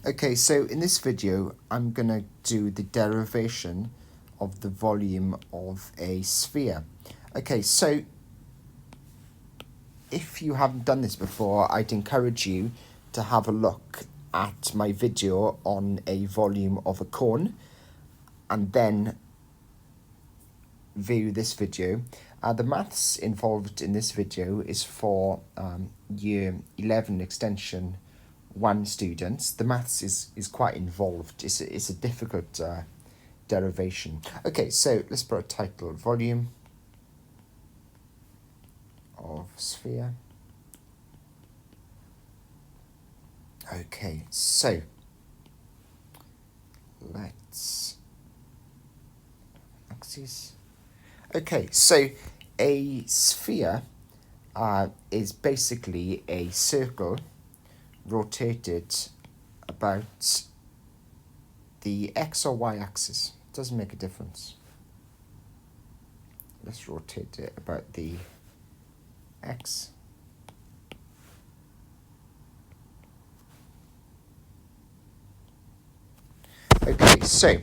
Okay, so in this video, I'm going to do the derivation of the volume of a sphere. Okay, so if you haven't done this before, I'd encourage you to have a look at my video on a volume of a cone and then view this video. The maths involved in this video is for Year 11 Extension 1 students. The maths is quite involved. It's a difficult derivation. Okay, so let's put a title, volume of sphere. Okay, so let's axes. Okay, so a sphere is basically a circle rotated about the x or y axis. Doesn't make a difference. Let's rotate it about the x. Okay, so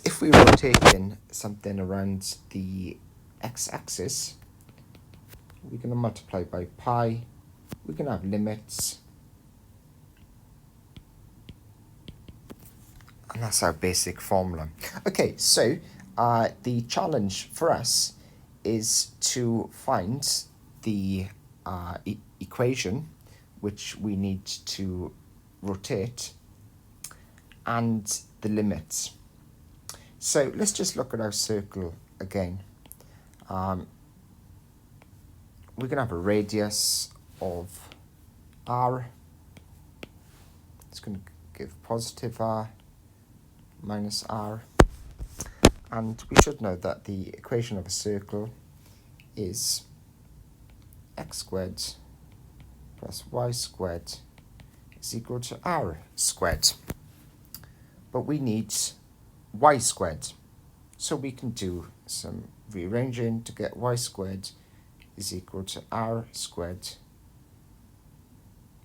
if we rotate in something around the x-axis, we're going to multiply by pi. We can have limits. And that's our basic formula. Okay, so the challenge for us is to find the equation which we need to rotate and the limits. So let's just look at our circle again. We're going to have a radius of r. It's going to give positive r minus r. And we should know that the equation of a circle is x squared plus y squared is equal to r squared. But we need y squared. So we can do some rearranging to get y squared is equal to r squared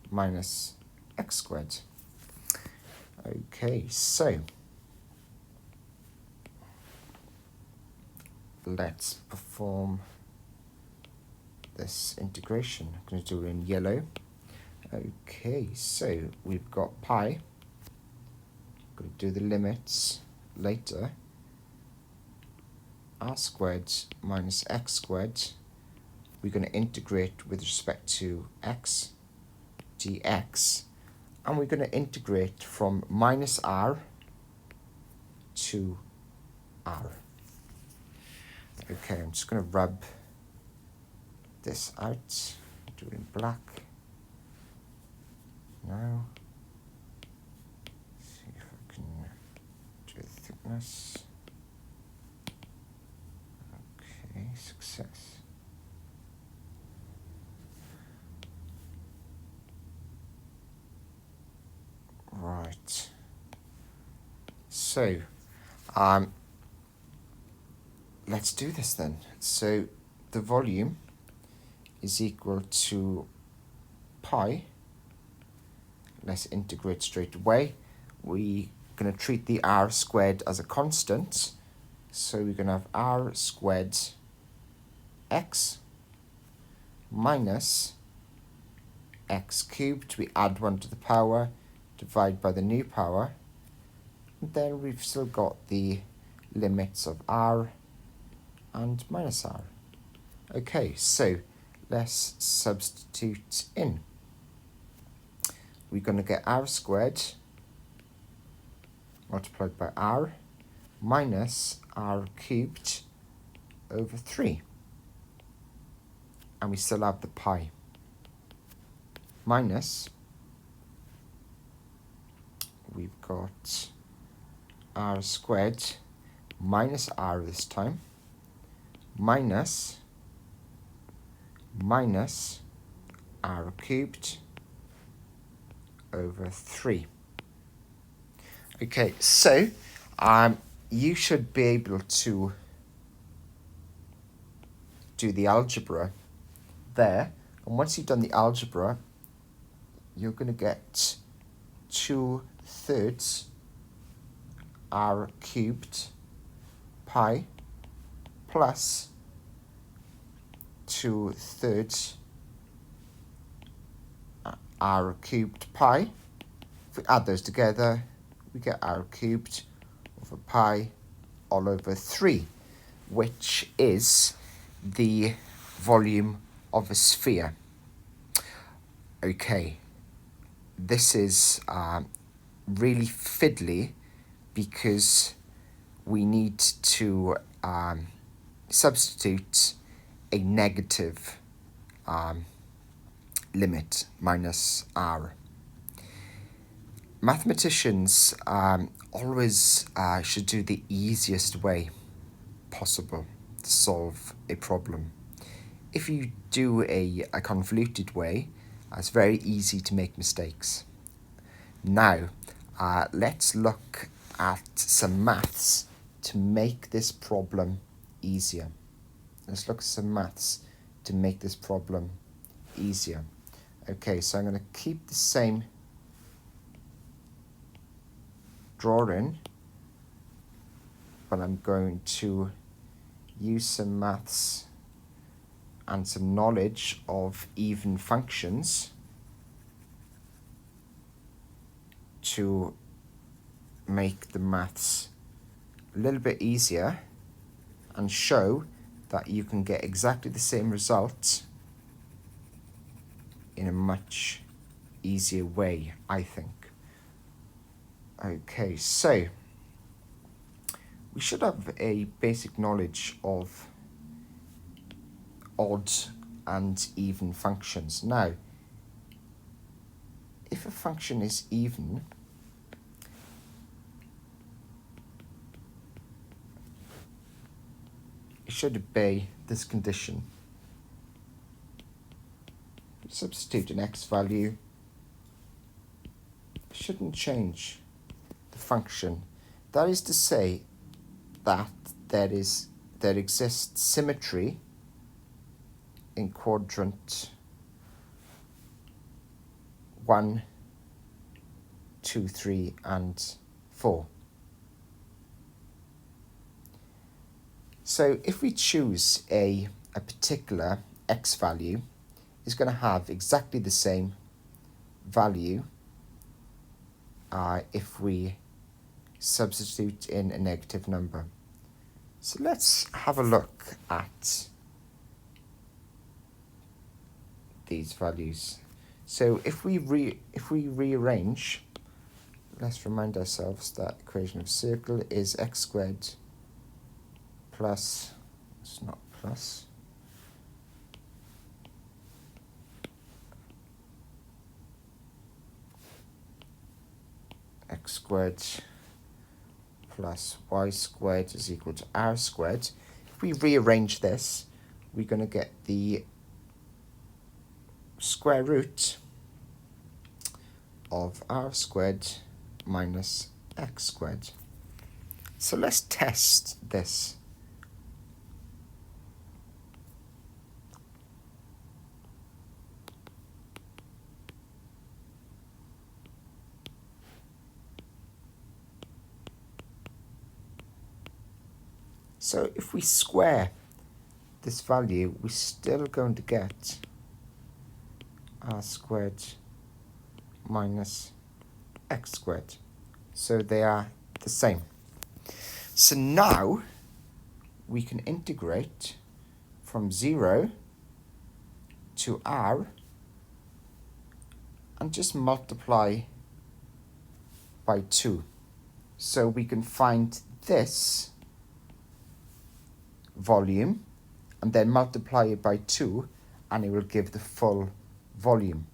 minus x squared. Okay, so let's perform this integration. I'm going to do it in yellow. Okay, so we've got pi. I'm going to do the limits later. R squared minus x squared. We're going to integrate with respect to x dx. And we're going to integrate from minus r to r. Okay, I'm just going to rub this out. Do it in black. Now, see if I can do the thickness. Okay, success. Right. So, let's do this then. So the volume is equal to pi. Let's integrate straight away. We're going to treat the r squared as a constant. So we're going to have r squared x minus x cubed. We add 1 to the power, divide by the new power. And then we've still got the limits of r and minus r. Okay, so let's substitute in. We're going to get r squared multiplied by r minus r cubed over 3. And we still have the pi. Minus, we've got r squared minus r this time, minus r cubed over 3. Okay, so you should be able to do the algebra there, and once you've done the algebra, you're going to get 2/3 r cubed pi plus 2/3 r cubed pi. If we add those together, we get r cubed over pi all over 3, which is the volume of a sphere. Okay, this is really fiddly because we need to substitute a negative limit minus r. Mathematicians always should do the easiest way possible to solve a problem. If you do a convoluted way, it's very easy to make mistakes. Now, let's look at some maths to make this problem easier. Let's look at some maths to make this problem easier. Okay, so I'm going to keep the same drawing, but I'm going to use some maths and some knowledge of even functions to make the maths a little bit easier and show that you can get exactly the same results in a much easier way, I think. Okay, so we should have a basic knowledge of odd and even functions. Now, if a function is even, it should obey this condition. Substitute an x value, it shouldn't change the function. That is to say that there exists symmetry in quadrant 1, 2, 3, and 4. So if we choose a particular x value, it's going to have exactly the same value if we substitute in a negative number. So let's have a look at these values. So if we rearrange, let's remind ourselves that equation of a circle is x squared plus, it's not plus, x squared plus y squared is equal to r squared. If we rearrange this, we're going to get the square root of r squared minus x squared. So let's test this. So if we square this value, we're still going to get r squared minus x squared. So they are the same. So now we can integrate from 0 to r and just multiply by 2. So we can find this volume and then multiply it by 2 and it will give the full volume.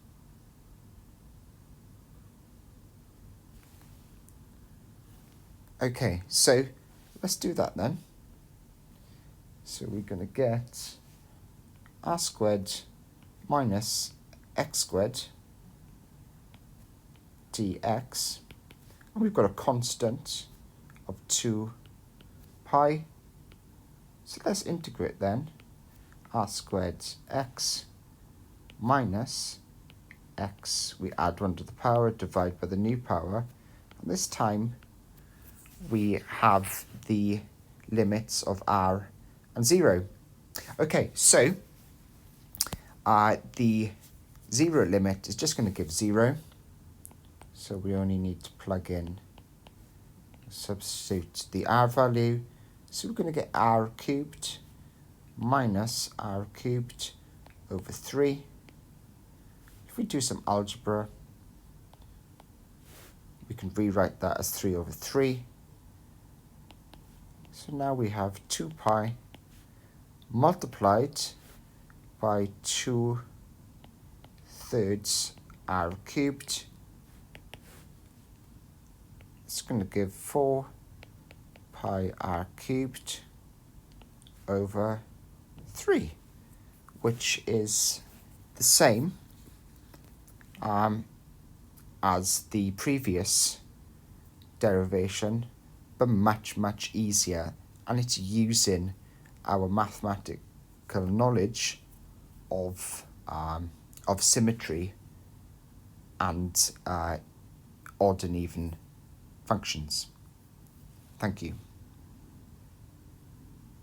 Okay, so let's do that then. So we're going to get r squared minus x squared dx, and we've got a constant of 2 pi. So let's integrate then r squared x minus x, we add 1 to the power, divide by the new power, and this time we have the limits of r and 0. Okay, so the 0 limit is just going to give 0, so we only need to plug in, substitute the r value, so we're going to get r cubed minus r cubed over 3. If we do some algebra, we can rewrite that as 3 over 3. So now we have 2 pi multiplied by 2/3 r cubed. It's going to give 4 pi r cubed over 3, which is the same as the previous derivation, but much, much easier, and it's using our mathematical knowledge of symmetry and odd and even functions. Thank you.